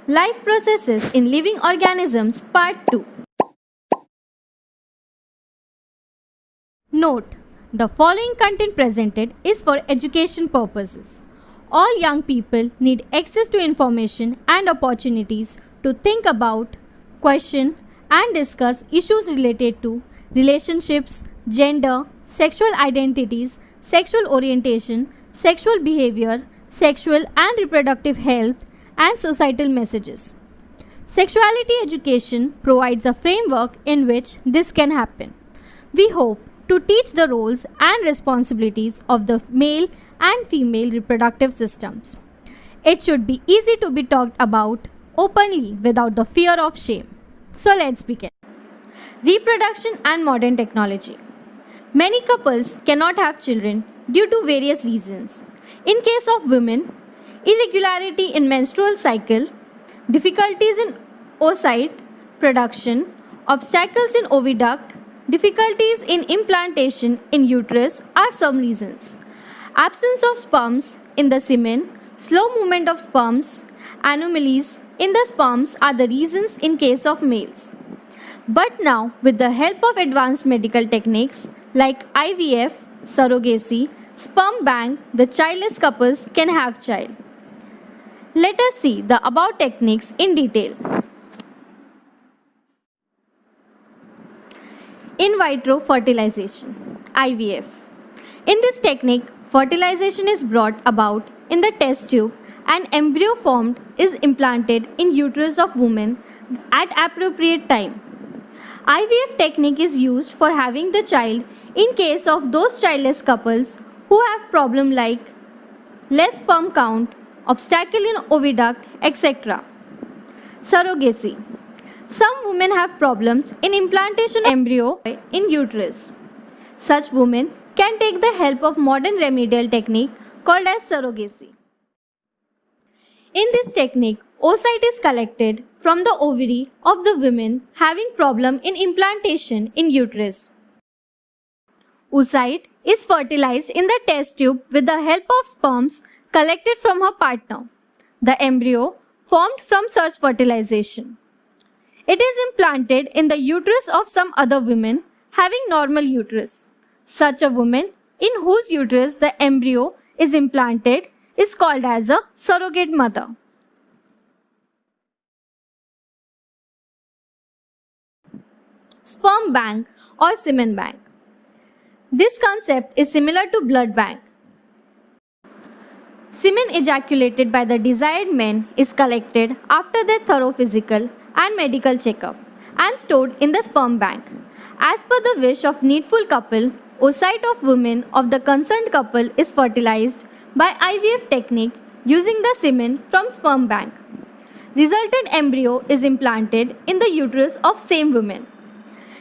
Life Processes in Living Organisms Part 2. Note: the following content presented is for education purposes. All young people need access to information and opportunities to think about, question, and discuss issues related to relationships, gender, sexual identities, sexual orientation, sexual behavior, sexual and reproductive health, and societal messages. Sexuality education provides a framework in which this can happen. We hope to teach the roles and responsibilities of the male and female reproductive systems. It should be easy to be talked about openly without the fear of shame. So let's begin. Reproduction and modern technology. Many couples cannot have children due to various reasons. In case of women, irregularity in menstrual cycle, difficulties in oocyte production, obstacles in oviduct, difficulties in implantation in uterus are some reasons. Absence of sperms in the semen, slow movement of sperms, anomalies in the sperms are the reasons in case of males. But now, with the help of advanced medical techniques like IVF, surrogacy, sperm bank, the childless couples can have child. Let us see the above techniques in detail. In vitro fertilization, IVF. In this technique, fertilization is brought about in the test tube and embryo formed is implanted in uterus of woman at appropriate time. IVF technique is used for having the child in case of those childless couples who have problem like less sperm count, obstacle in oviduct, etc. Surrogacy. Some women have problems in implantation of embryo in uterus. Such women can take the help of modern remedial technique called as surrogacy. In this technique, oocyte is collected from the ovary of the women having problem in implantation in uterus. Oocyte is fertilized in the test tube with the help of sperms collected from her partner. The embryo formed from such fertilization. It is implanted in the uterus of some other women having normal uterus. Such a woman in whose uterus the embryo is implanted is called as a surrogate mother. Sperm bank or semen bank. This concept is similar to blood bank. Semen ejaculated by the desired man is collected after their thorough physical and medical checkup and stored in the sperm bank. As per the wish of needful couple, oocyte of women of the concerned couple is fertilized by IVF technique using the semen from sperm bank. Resultant embryo is implanted in the uterus of same woman.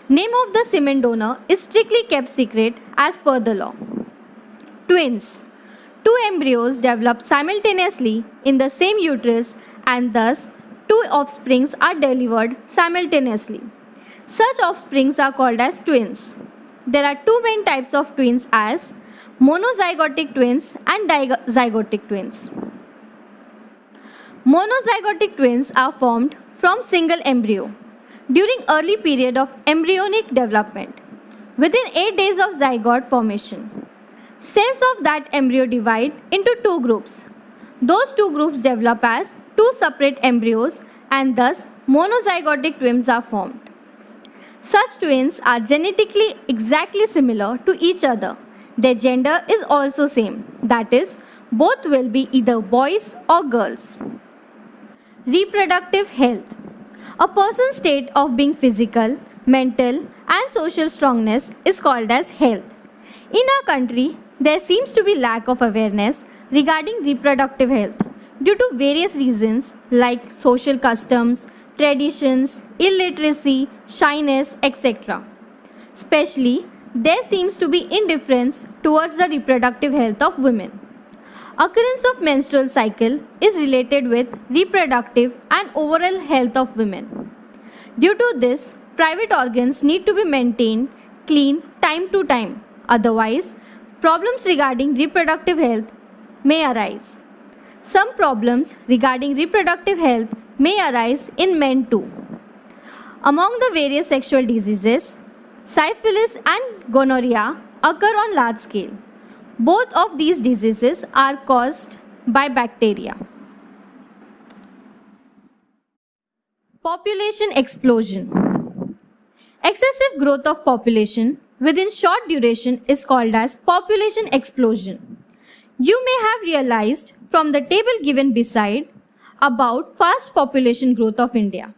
Name of the semen donor is strictly kept secret as per the law. Twins. Two embryos develop simultaneously in the same uterus and thus two offsprings are delivered simultaneously. Such offsprings are called as twins. There are two main types of twins as monozygotic twins and dizygotic twins. Monozygotic twins are formed from single embryo during early period of embryonic development. Within 8 days of zygote formation, cells of that embryo divide into two groups. Those two groups develop as two separate embryos and thus monozygotic twins are formed. Such twins are genetically exactly similar to each other. Their gender is also same, that is, both will be either boys or girls. Reproductive health. A person's state of being physical, mental and social strongness is called as health. In our country, there seems to be lack of awareness regarding reproductive health due to various reasons like social customs, traditions, illiteracy, shyness, etc. Especially, there seems to be indifference towards the reproductive health of women. Occurrence of menstrual cycle is related with reproductive and overall health of women. Due to this, private organs need to be maintained clean time to time. Otherwise, problems regarding reproductive health may arise. Some problems regarding reproductive health may arise in men too. Among the various sexual diseases, syphilis and gonorrhea occur on large scale. Both of these diseases are caused by bacteria. Population explosion. Excessive growth of population within short duration is called as population explosion. You may have realized from the table given beside about fast population growth of India.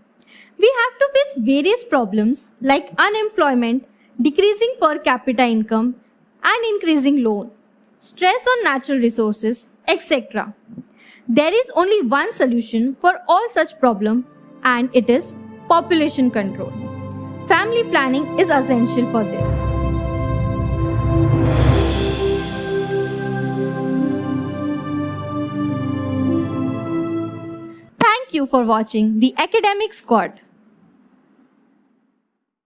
We have to face various problems like unemployment, decreasing per capita income, and increasing loan, stress on natural resources, etc. There is only one solution for all such problems, and it is population control. Family planning is essential for this. Thank you for watching the Academic Squad.